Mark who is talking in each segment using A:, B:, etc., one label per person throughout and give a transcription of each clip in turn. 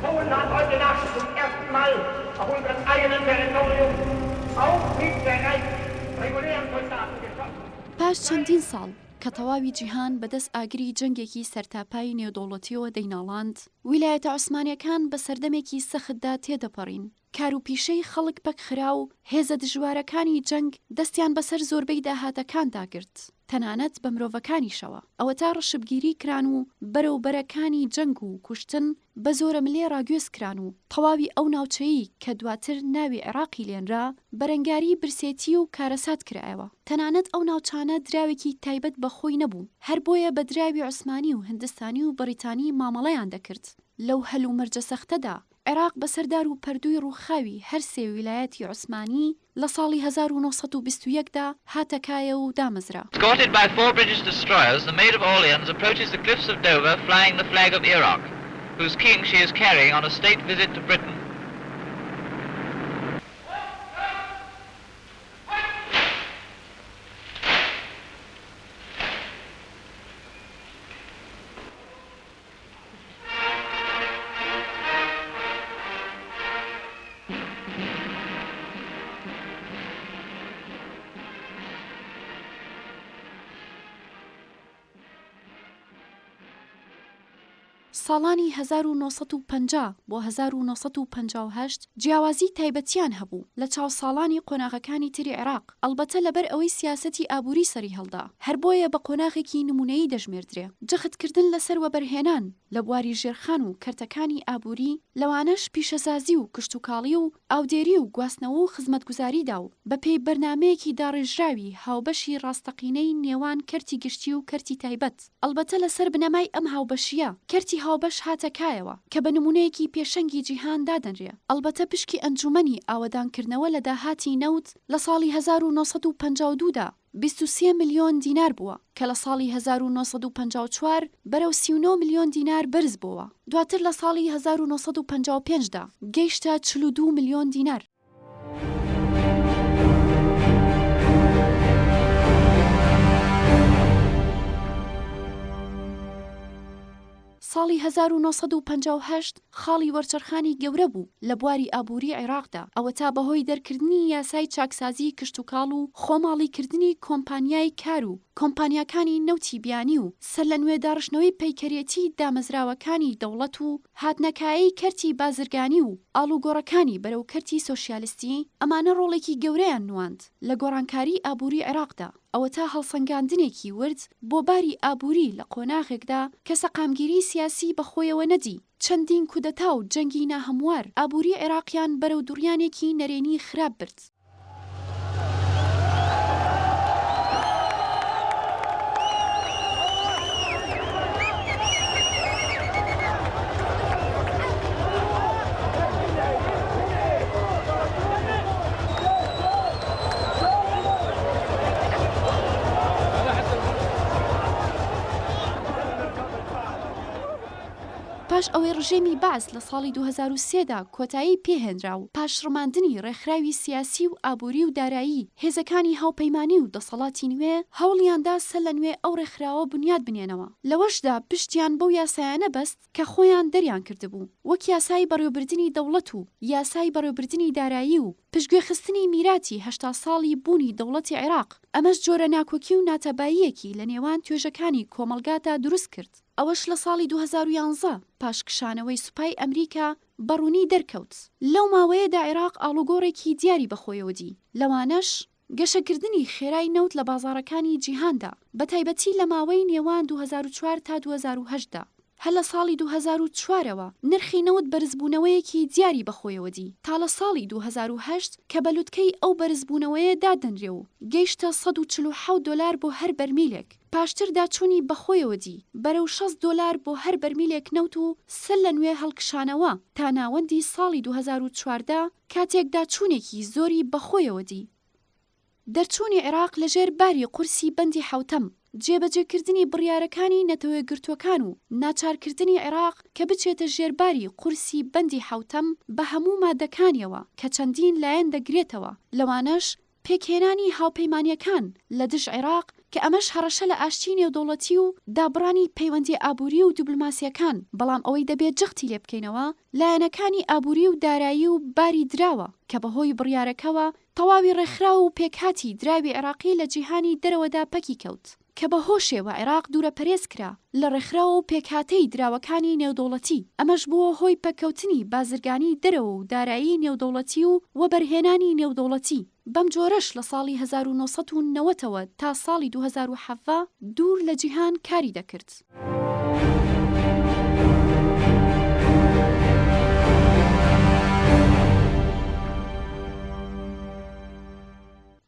A: Polen hat heute Nacht zum ersten Mal auf unserem eigenen Territorium auch mit bereits regulären Soldaten geschossen.
B: پاش چەندین ساڵ کە تەواوی جیهان بەدەست ئاگری جەنگێکی سەرتاپای نێودەوڵەتیەوە دەیناڵاند، ویلایەتە عوسمانیەکان بە سەردەمێکی سەختدا تێدەپەڕین. کار و پیشەی خەڵک پەکخرا و هێزە دژوارەکانی جەنگ دەستیان بەسەر زۆربەی داهاتەکاندا گرت، تەنانەت بە مرۆڤەکانیشەوە. ئەوە تا ڕەشبگیری کران و بەرەوبەرەکانی جەنگ و کوشتن بە زۆرە ملێ ڕاگوێز کران و تەواوی ئەو ناوچەیی کە دواتر ناوی عێراقی لێنرا بەرەنگاری برسێتی و کارەسات کرایەوە. تەنانەت ئەو ناوچانە دراوێکی تایبەت بە خۆی نەبوو، هەر بۆیە بە دراوی عوسمانی و هندستانی و بەریتانی مامەڵەیان دەکرد. لەو هەل و مەرجە سەختەدا عێراق بەسەردار و پەردووی ڕووخاوی هەر سێ ویلایەتی عوسمانی لە ساڵی 1921دا هاتەکایە و دامەزرا.
C: Escorted by 4 British destroyers, the Maid of Orleans approaches the cliffs of Dover flying the flag of Iraq, whose king she is carrying on a state visit to Britain.
B: ساڵانی 1950 بۆ 1958 جیاوازی تایبەتیان هەبوو لە چاوساڵانی قۆناغەکانی تری عێراق، ئەلبەتە لەبەر ئەوەی سیاسەتی ئابووری سەری هەڵدا، هەر بۆیە بە قۆناغێکی نمونەیی دەژمێردرێ. جەختکردن لەسەر وەبەرهێنان لە بواری ژێرخان و کەرتەکانی ئابووری، لەوانەش پیشەسازی و کشتوکاڵی و ئاودێری و گواستنەوە و خزمەتگوزاریدا و بەپێی بەرنامەیەکی داڕێژراوی هاوبەشی ڕاستەقینەی نێوان کەرتی گشتی و کەرتی تایبەت. ئەلبەتە لەسەر بنەمای ئەم هاوبەشیە کەرتی هاوبەش هاتەکایەوە کە بە نمونەیەکی پێشەنگی جیهان دادەنرێ. ئەلبەتە پشکی ئەنجومەنی ئاوەدانکردنەوە لە داهاتی نەوت لە ساڵی 1952دا 23 ملیۆن دینار بووە کە لە ساڵی 1954 بەرەو 39 ملیۆن دینار بەرز بووە. دواتر لە ساڵی 1955دا گەیشتە 42 ملیۆن دینار. ساڵی 1958 خاڵی وەرچەرخانی گەورە بوو لە بواری ئابووری عێراقدا، ئەوە تا بەهۆی دەرکردنی یاسای چاکسازی کشتوکاڵ و خۆماڵیکردنی کۆمپانیای کار و کۆمپانیاکانی نەوتی بیانی و سەر لە نوێ داڕشتنەوەی پەیکەرێتی دامەزراوەکانی دەوڵەت و هاتنەکایی کەرتی بازرگانی و ئاڵوگۆڕەکانی بەرەو کەرتی سۆشیالیستی، ئەمانە ڕۆڵێکی گەورەیان نواند لە گۆڕانکاری ئابووری عێراقدا. ئەوە تا هەڵسەنگاندنێکی ورد بۆ باری ئابووری لە قۆناغێکدا کە سەقامگیری سیاسی بەخۆیەوە نەدی. چەندین کودەتا و جەنگی ناهەموار ئابووری عێراقیان بەرەو دوڕیانێکی نەرێنی خراپ برد. پاش ئەوەی ڕژێمی باز لە ساڵی 2003دا کۆتایی پێهێنرا و پاش ڕماندنی ڕێکخراوی سیاسی و ئابووری و دارایی، هێزەکانی هاوپەیمانی و دەسەڵاتی نوێ هەوڵیاندا سەر لە نوێ ئەو ڕێکخراوە بنیاد بنێنەوە. لەوەشدا پشتیان بەو یاسایانە بەست کە خۆیان دەریان کردبوو، وەک یاسای بەڕێوەبردننی دەوڵەت و یاسای بەڕێوەبردننی دارایی و پشتگوێخستنی میراتی 80 ساڵی بوونی دەوڵەتی عێراق. ئەمەش جۆرە ناکۆکی و ناتەباییەکی لە نێوان توێژەکانی کۆمەلگادا دروست کرد. ئەوەش لە ساڵی 2011 پاشکشانەوەی سوپای ئەمریکا بەڕوونی دەرکەوت. لەو ماوەیەدا عێراق ئاڵوگۆڕێکی دیاری بەخۆیەوە دی، لەوانەش گەشەکردنی خێرای نەوت لە بازاڕەکانی جیهاندا، بە تایبەتی لە ماوەی نێوان 2004 تا 2008دا. هەر لە ساڵی 2004ەوە نرخی نەوت بەرزبوونەوەیەکی دیاری بەخۆیەوە دی، تا لە ساڵی 2008 کە بەلوتکەی ئەو بەرزبوونەوەیە دادەنرێ و گەیشتە 147 دۆلار بۆ هەر بەرمیلێک. پاشتر داچوونی بەخۆیەوە دی بەرەو 60 دۆلار بۆ هەر بەرمیلێک نەوت و سەر لە نوێ هەڵکشانەوە تا ناوەندی ساڵی 2014 کاتێک داچوونێکی زۆری بەخۆیەوە دی. دەرچوونی عێراق لەژێر باری قورسی بەندی حوتەم، جێبەجێکردنی بڕیارەکانی نەتەوەیەگرتوەکان و ناچارکردنی عێراق کە بچێتە ژێرباری قورسی بەندی حوتەم بە هەموو مادەکانیەوە کە چەندین لایەن دەگرێتەوە، لەوانەش پێکهێنانی هاوپەیمانیەکان لە دژ عێراق کە ئەمەش هەڕەشە لە ئاشتی نێودەوڵەتی و دابڕانی پەیوەندی ئابووری و دیبلۆماسیەکان، بەڵام ئەوەی دەبێت جەختی لێ بکەینەوە لایەنەکانی ئابووری و دارایی و باری دراوە کە بەهۆی بڕیارەکەوە تەواوی ڕێکخرا و پێکهاتی دراوی عێراقی لە جیهانی دەرەوەدا پەکی کەوت کە بە هۆشێوە عێراق دوورە پەرێز کرا لە ڕێکخرا و پێکهاتەی دراوەکانی نێودەوڵەتی. ئەمەش بووە هۆی پەکەوتنی بازرگانی دەرەوە و دارایی نێودەوڵەتی و وەبەرهێنانی نێودەوڵەتی. بەم جۆرەش لە ساڵی 1990ەوە تا ساڵی 2007 دوور لە جیهان کاری دەکرد.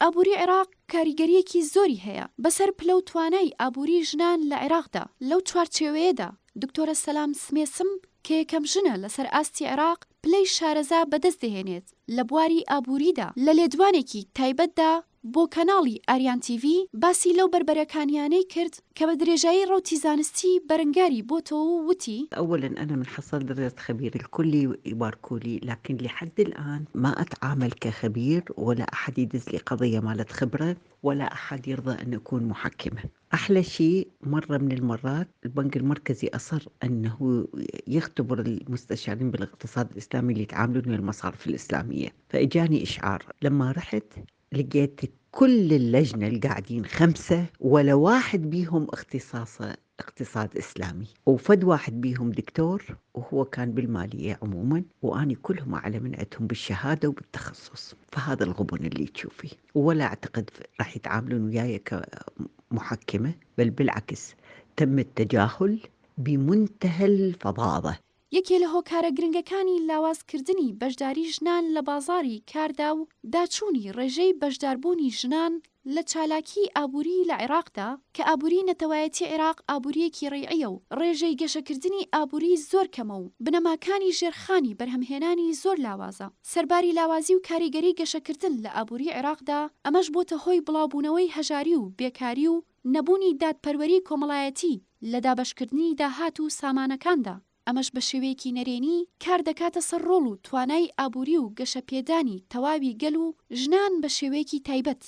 B: ئابووری عێراق کاریگەریەکی زۆری هەیە بەسەر پلە و توانای ئابووری ژنان لە عێراقدا. لەو چوارچێوەیەدا دکتۆرە سەلام سمێسم کە یەکەم ژنە لەسەر ئاستی عێراق پلەی شارەزا بەدەست دەهێنێت لە بواری ئابووریدا. لە لێدوانێکی تایبەتدا بۆ کەناڵی ئاریان تیڤ باسی لەو بربەرەکانیانەی کرد کە بە درێژایی ڕوتی زانستی بەرەنگاری بۆتەوە و وتی:
D: أولا أنا من حصل درجة خبير الكلي وإباركولي، لكن لحد الآن ما أتعامل كخبير ولا أحد يدز لي قضية مالت خبرة ولا أحد يرضى أن أكون محكمة. أحلى شيء مرة من المرات البنك المركزي أصر أنه يختبر المستشارين بالاقتصاد الإسلامي اللي يتعاملون مع المصارف الإسلامية، فإجاني إشعار لما رحت لقيت كل اللجنة اللي قاعدين 5 ولا واحد بيهم اختصاصه اقتصاد إسلامي، وفد واحد بيهم دكتور وهو كان بالمالية عموما، وأني كلهم أعلى من عندهم بالشهادة وبالتخصص. فهذا الغبن اللي تشوفيه، ولا أعتقد راح يتعاملون وياي كمحكمة، بل بالعكس تم التجاهل بمنتهى الفظاظة.
B: یەکێ لە هۆکارە گرنگەکانی لاوازکردنی بەشداری ژنان لە بازاری کاردا و داچوونی ڕێژەی بەشداربوونی ژنان لە چالاکی ئابووری لە عێراقدا کە ئابووری نەتەوایەتی عێراق ئابووریەکی ڕێعیە و ڕێژەی گەشەکردنی ئابووری زۆر کەمە و بنەماکانی ژێرخانی بەرهەمهێنانی زۆر لاوازە. سەرباری لاوازی و کاریگەری گەشەکردن لە ئابووری عێراقدا ئەمەش بۆتە هۆی بڵاوبوونەوەی هەژاری و بێکاری و نەبوونی دادپەروەری کۆمەڵایەتی لە دابەشکردنی داهات و سامانەکاندا. ئەمەش بە شێوەیەکی نەرێنی کار دەکاتە سەر ڕۆڵ و توانای ئابووری و گەشەپێدانی تەواوی گەل و ژنان بە شێوەیەکی تایبەت.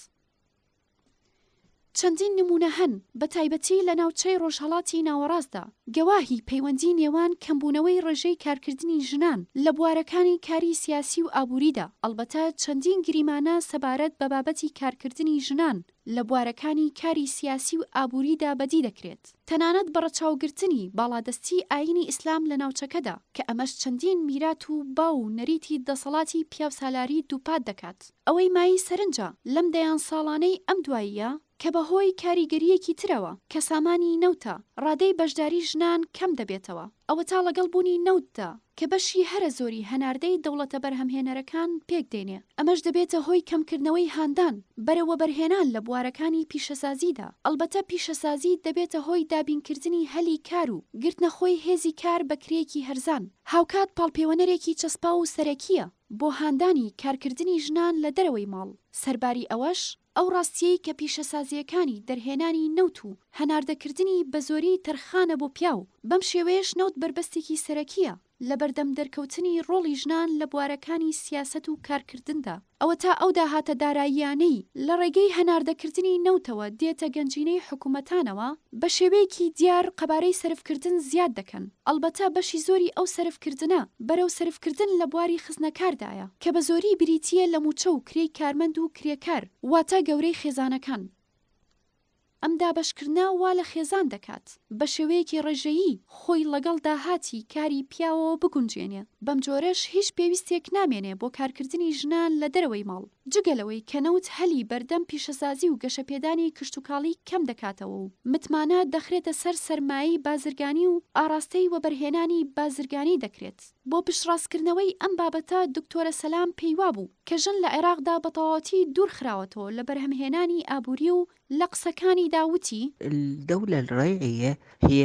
B: چەندین نمونە هەن بە تایبەتی لە ناوچەی ڕۆژهەڵاتی ناوەڕاستدا گەواهی پەیوەندی نێوان کەمبوونەوەی ڕێژەی کارکردنی ژنان لە بوارەکانی کاری سیاسی و ئابووریدا. ئەلبەتە چەندین گریمانە سەبارەت بە بابەتی کارکردنی ژنان لە بوارەکانی کاری سیاسی و ئابووریدا بەدی دەکرێت، تەنانەت بەڕەچاوگرتنی باڵادەستی ئاینی ئیسلام لە ناوچەکەدا کە ئەمەش چەندین میرات و باو و نەریتی دەسەڵاتی پیاوسالاری دووپات دەکات. ئەوەی مای سەرنجە لەم دەیان ساڵانەی ئەم دواییە کە بەهۆی کاریگەریەکی ترەوە کە سامانی نەوتە ڕادەی بەشداری ژنان کەم دەبێتەوە. ئەوە تا لەگەڵ بوونی نەوتدا کە بەشی هەرە زۆری هەناردەی دەوڵەتە بەرهەمهێنەرەکان پێک دێنێ. ئەمەش دەبێتە هۆی کەمکردنەوەی هاندان بەرەوە بەرهێنان لە بوارەکانی پیشەسازیدا. ئەلبەتە پیشەسازی دەبێتە هۆی دابینکردنی هەلی کار و گرتنەخۆی هێزی کار بە کرێکی هەرزان. هاوکات پاڵپێوەنەرێکی چەسپا و سەرەکیە بۆ هاندانی کارکردنی ژنان لە دەرەوەی ماڵ. سەرباری ئەوەش ئەو ڕاستیەی کە پیشەسازیەکانی دەرهێنانی نەوت و هەناردەکردنی بە زۆری تەرخانە بۆ پیاو. بەم شێوەیەش نەوت بربەستێکی سەرەکیە لە بەردەم دەرکەوتنی ڕۆڵی ژنان لە بوارەکانی سیاسەت و کارکردندا. ئەوە تا ئەو داهاتە داراییانەی لە ڕێگەی هەناردەکردنی نەوتەوە دێتە گەنجینەی حکوومەتانەوە بە شێوەیەکی دیار قەبارەی سەرفکردن زیاد دەکەن. ئەلبەتە بەشی زۆری ئەو سەرفکردنە بەرەو سەرفکردن لە بواری خزنەکاردایە کە بە زۆری بریتیە لە موچە و کرێی کارمەند و کرێکار واتە گەورەی خێزانەکان. ئەم دابەشکردنا وا لە خێزان دەکات بە شێوەیەکی ڕێژەیی خۆی لەگەڵ داهاتی کاری پیاوەوە بگونجێنێ. بەم جۆرەش هیچ پێویستێک نامێنێ بۆ کارکردنی ژنان لە دەرەوەی ماڵ جگەلەوەی کە نەوت هەلی بەردەم پیشەسازی و گەشەپێدانی کشتتوکاڵی کەم دەکاتەوە و متمانە دەخرێتە سەر سەرمایی بازرگانی و ئاراستەی وەبەرهێنانی بازرگانی دەکرێت. بۆ پشتڕاستکردنەوەی ئەم بابەتە دکتۆرە سەلام پێیوا بوو کە ژن لە عێراقدا بە تەواوەتی دوور خراوەتەوە لە بەرهەمهێنانی ئابووری و لە قسەکانی داوتی:
D: الدولة الريعية هي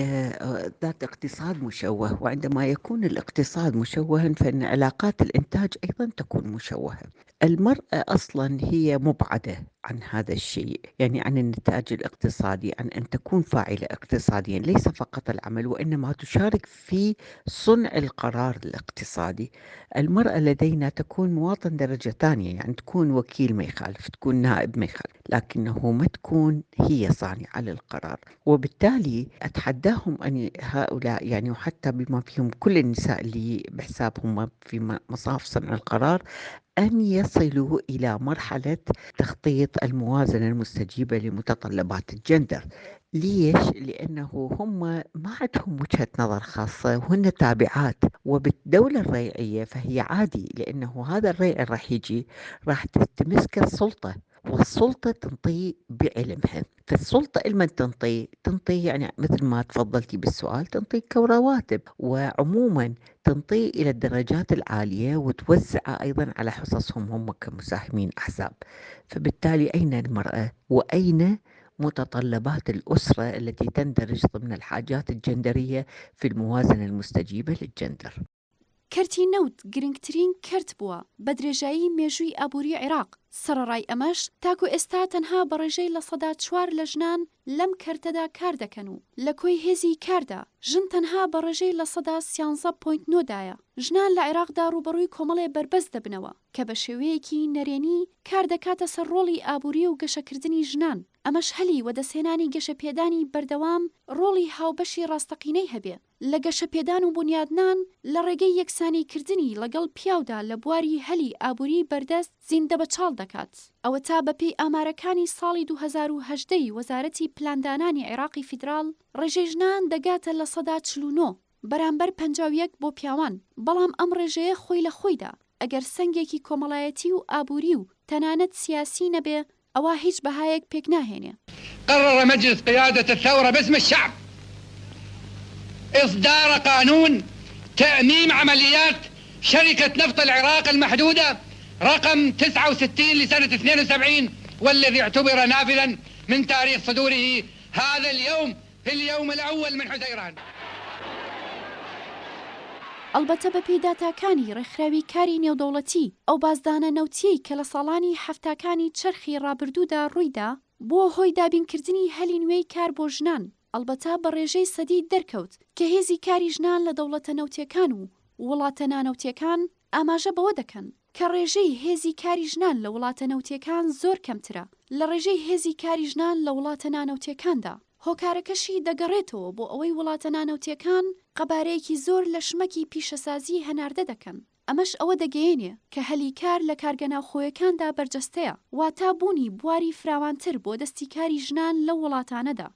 D: ذات اقتصاد مشوه، وعندما يكون الاقتصاد مشوها فإن علاقات الإنتاج أيضا تكون مشوهة. المرأة أصلا هي مبعدة عن هذا الشيء، يعني عن النتاج الاقتصادي، عن أن تكون فاعلة اقتصاديا، ليس فقط العمل وإنما تشارك في صنع القرار الاقتصادي. المرأة لدينا تكون مواطن درجة ثانية، يعني تكون وكيل ما يخالف، تكون نائب ما يخالف، لكنه ما تكون هي صانعة للقرار. وبالتالي أتحداهم أن هؤلاء يعني، وحتى بما فيهم كل النساء اللي بحسابهم في مصاف صنع القرار، أن يصلوا إلى مرحلة تخطيط الموازنة المستجيبة لمتطلبات الجندر. ليش؟ لأنه هم ما عندهم وجهة نظر خاصة وهن تابعات، وبالدولة الريعية فهي عادي، لأنه هذا الريع راح يجي راح تمسك السلطة، والسلطة تنطي بعلمها. فالسلطة إلما تنطي يعني مثل ما تفضلتي بالسؤال، تنطي كرواتب، وعموما تنطي إلى الدرجات العالية وتوزع أيضا على حصصهم هم كمساهمين أحزاب. فبالتالي أين المرأة وأين متطلبات الأسرة التي تندرج ضمن الحاجات الجندرية في الموازنة المستجيبة للجندر؟
B: کەرتی نەوت گرنگترین کەرت بووە بە درێژایی مێژووی ئابووری عێراق. سەرەڕای ئەمەش تاکو ئێستا تەنها بە ڕێژەی لە سەدا 4 لە ژنان لەم کەرتەدا کار دەکەن و لە کۆی هێزی کاردا ژن تەنها بە ڕێژەی لە سەدا 13.9دایە. ژنان لە عێراقدا ڕوبەڕووی کۆمەڵێ بەربەز دەبنەوە کە بە شێوەیەکی نەرێنی کار دەکاتە سەر ڕۆڵی ئابووری و گەشەکردنی ژنان. ئەمەش هەلی وەدەسێنانی گەشەپێدانی بەردەوام ڕۆڵی هاوبەشی ڕاستەقینەی هەبێ لە گەشەپێدان و بنیادنان لە ڕێگەی یەکسانیکردنی لەگەڵ پیاودا لە بواری هەلی ئابووری بەردەست زیندە بەچاڵ دەکات. ئەوە تا بەپێی ئامارەکانی ساڵی 2018 وەزارەتی پلاندانانی عێراقی فیدراڵ ڕێژەی ژنان دەگاتە لە سەدا 49 بەرامبەر 51 بۆ پیاوان. بەڵام ئەم ڕێژەیە خۆی لە خۆیدا ئەگەر سەنگێکی کۆمەڵایەتی و ئابووری و تەنانەت سیاسی نەبێ ئەوە هیچ بەهایەک پێک ناهێنێ.
E: قرر مجلس قيادة الثورة باسم الشعب إصدار قانون تأميم عمليات شركة نفط العراق المحدودة رقم 69 لسنة 72، والذي اعتبر نافذا من تاريخ صدوره هذا اليوم في اليوم الأول من حزيران.
B: ئەلبەتە بە پێی داتاکانی ڕێکخراوی کاری نێودەوڵەتی ئەو بازدانە نەوتیەی کە لە ساڵانی هەفتاکانی چرخی ڕابردوودا ڕوویدا بۆ هۆی دابینکردنی هەلی نوێی کار بۆ ژنان، ئەلبەتە بە ڕێژەی سەدی دەرکەوت کە هێزی کاری ژنان لە دەوڵەتە نەوتیەکان و وڵاتە نانەوتیەکان ئاماژە بەوە دەکەن کە ڕێژەی هێزی کاری ژنان لە وڵاتە نەوتیەکان زۆر کەمترە لە ڕێژەی هێزی کاری ژنان لە وڵاتە نانەوتیەکاندا. هۆکارەکەشی دەگەڕێتەوە بۆ ئەوەی وڵاتە نانەوتیەکان قەبارەیەکی زۆر لە شمەکی پیشەسازی هەناردە دەکەن. ئەمەش ئەوە دەگەیەنێ کە هەلی کار لە کارگەناوخۆیەکاندا بەرجەستەیە، واتە بوونی بواری فراوانتر بۆ دەستی کاری ژنان لە وڵاتانەدا.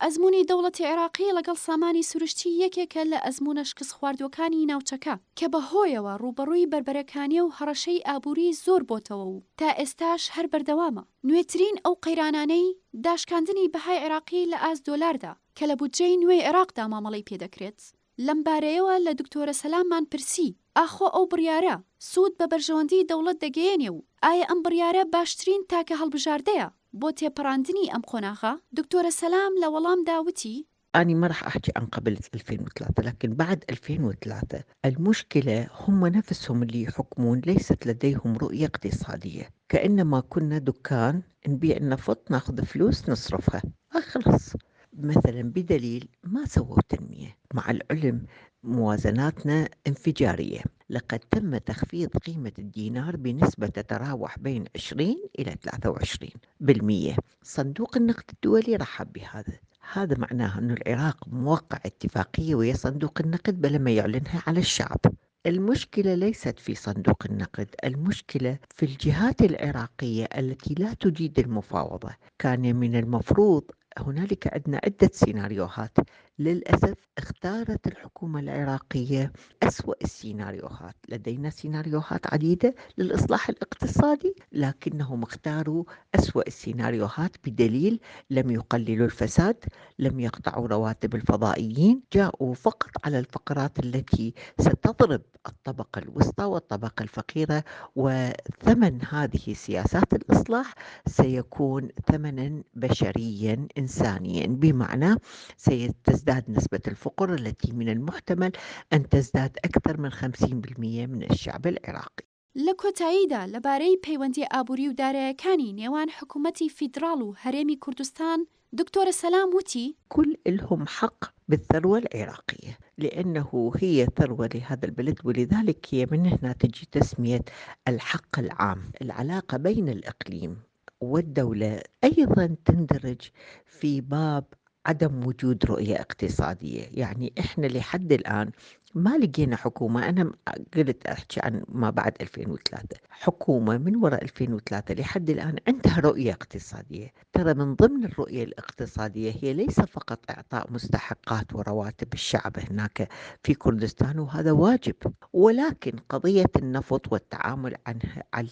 B: ئەزموونی دەوڵەتی عێراقی لەگەڵ سامانی سروشتی یەکێکە لە ئەزمونە شکست خواردوەکانی ناوچەکە کە بەهۆیەوە ڕوبەڕووی بربەرەکانی و هەڕەشەی ئابووری زۆر بۆتەوە و تا ئێستاش هەر بەردەوامە. نوێترین ئەو قەیرانانەی داشکاندنی بەهای عێراقی لە ئاز دۆلاردا کە لە بودجەی نوێی عێراقدا مامەڵەی پێدەکرێت. لەم بارەیەوە لە دکتۆرە سەلاممان پرسی ئاخۆ ئەو بڕیارە سوود بە بەرژەوەندی دەوڵەت دەگەیەنێ و ئایا ئەم بڕیارە باشترین تاکە هەڵبژاردەیە بۆ تێپەڕاندنی ئەم قۆناغە؟ دکتۆرە سەلام لە وەڵام داوتی
D: أنا ما راح أحكي عن قبل 2003، لكن بعد 2003 المشكلة هم نفسهم اللي يحكمون، ليست لديهم رؤية اقتصادية، كأنما كنا دكان نبيع النفط ناخذ فلوس نصرفها خلص مثلا، بدليل ما سووا تنمية. مع العلم موازناتنا انفجارية، لقد تم تخفيض قيمة الدينار بنسبة تتراوح بين 20 إلى 23%. صندوق النقد الدولي رحب بهذا. هذا معناه أن العراق موقع اتفاقية ويا صندوق النقد بل ما يعلنها على الشعب. المشكلة ليست في صندوق النقد، المشكلة في الجهات العراقية التي لا تجيد المفاوضة. كان من المفروض هنالك عندنا عدة سيناريوهات، للأسف اختارت الحكومة العراقية أسوأ السيناريوهات. لدينا سيناريوهات عديدة للإصلاح الاقتصادي، لكنهم اختاروا أسوأ السيناريوهات بدليل لم يقللوا الفساد، لم يقطعوا رواتب الفضائيين، جاءوا فقط على الفقرات التي ستضرب الطبقة الوسطى والطبقة الفقيرة، وثمن هذه سياسات الإصلاح سيكون ثمنا بشريا إنسانيا، بمعنى ستزداد نسبة الفقر التي من المحتمل أن تزداد أكثر من 50% من الشعب العراقي.
B: لە کۆتاییدا لەبارەی پەیوەندی ئابووری و دارایەکانی نێوان حکوومەتی فیدراڵ و هەرێمی کوردستان دکتۆرە سەلام وتی
D: كل لهم حق بالثروة العراقية، لأنه هي ثروة لهذا البلد، ولذلك هي من هنا تجي تسمية الحق العام. العلاقة بين الإقليم والدولة أيضا تندرج في باب عدم وجود رؤية اقتصادية. يعني إحنا لحد الآن ما لقينا حكومة. أنا قلت أحكي عن ما بعد 2003، حكومة من وراء 2003 لحد الآن عندها رؤية اقتصادية. ترى من ضمن الرؤية الاقتصادية هي ليس فقط إعطاء مستحقات ورواتب الشعب هناك في كردستان، وهذا واجب، ولكن قضية النفط والتعامل عن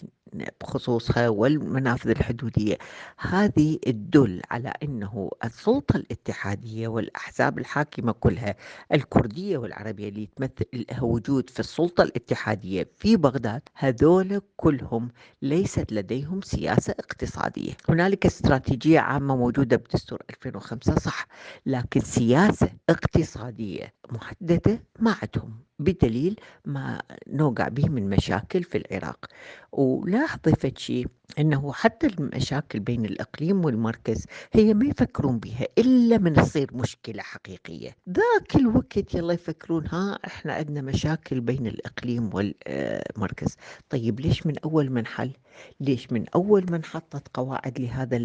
D: بخصوصها والمنافذ الحدودية، هذه تدل على أنه السلطة الاتحادية والأحزاب الحاكمة كلها الكردية والعربية اللي تمثل لها وجود في السلطة الاتحادية في بغداد، هذول كلهم ليست لديهم سياسة اقتصادية. هنالك استراتيجية عامة موجودة بدستور 2005 صح، لكن سياسة اقتصادية محددة ما عندهم، بدليل ما نوقع به من مشاكل في العراق. ولاحظ فد شيء، انه حتى المشاكل بين الاقليم والمركز هي ما يفكرون بها الا من تصير مشكله حقيقيه، ذاك الوقت يلا يفكرون ها احنا عندنا مشاكل بين الاقليم والمركز. طيب ليش من اول من حل؟ ليش من اول من حطت قواعد لهذا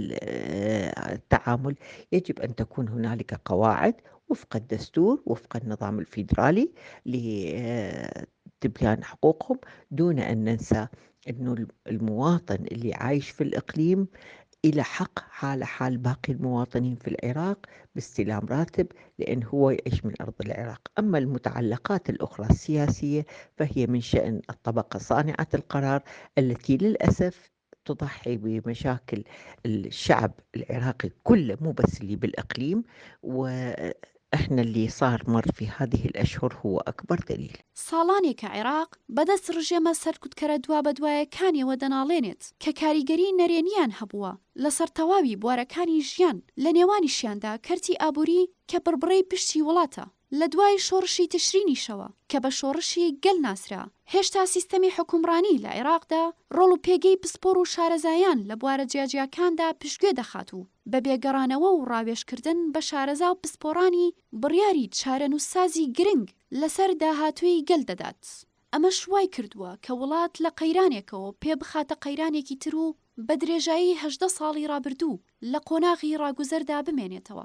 D: التعامل؟ يجب ان تكون هنالك قواعد وفق الدستور، وفق النظام الفيدرالي لتبيان حقوقهم، دون أن ننسى أنه المواطن اللي عايش في الإقليم إلى حق حال باقي المواطنين في العراق باستلام راتب، لأن هو يعيش من أرض العراق. أما المتعلقات الأخرى السياسية فهي من شأن الطبقة صانعة القرار، التي للأسف تضحي بمشاكل الشعب العراقي كله، مو بس اللي بالإقليم. وإحنا اللي مر في هذه الأشهر هو أكبر دليل.
B: ساڵانێکە عێراق بەدەست ڕژێمە سەرکوتکەرە دوا بە دوایەکانیەوە دەناڵێنێت کە کاریگەری نەرێنیان هەبووە لەسەر تەواوی بوارەکانی ژیان، لە نێوانیشیاندا کەرتی ئابووری کە بڕبڕەی پشتی وڵاتە، لە دوای شۆڕشی تشرینیشەوە کە بە شۆڕشی گەل ناسرا. هێشتا سیستەمی حکومڕانی لە عێراقدا ڕۆڵ و پێگەی پسپۆر و شارەزایان لە بوارە جیاجیاکاندا پشتگوێ دەخات و بە بێگەڕانەوە و ڕاوێشکردن بە شارەزا و پسپۆڕانی بڕیاری چارەنووسسازی گرنگ لەسەر داهاتووی گەل دەدات. ئەمە شوای کردووە کە وڵات لە قەیرانێکەوە پێ بخاتە قەیرانێکی تر و بە درێژایی 18 ساڵی ڕابردوو لە قۆناغی ڕاگوزەردا بمێنێتەوە.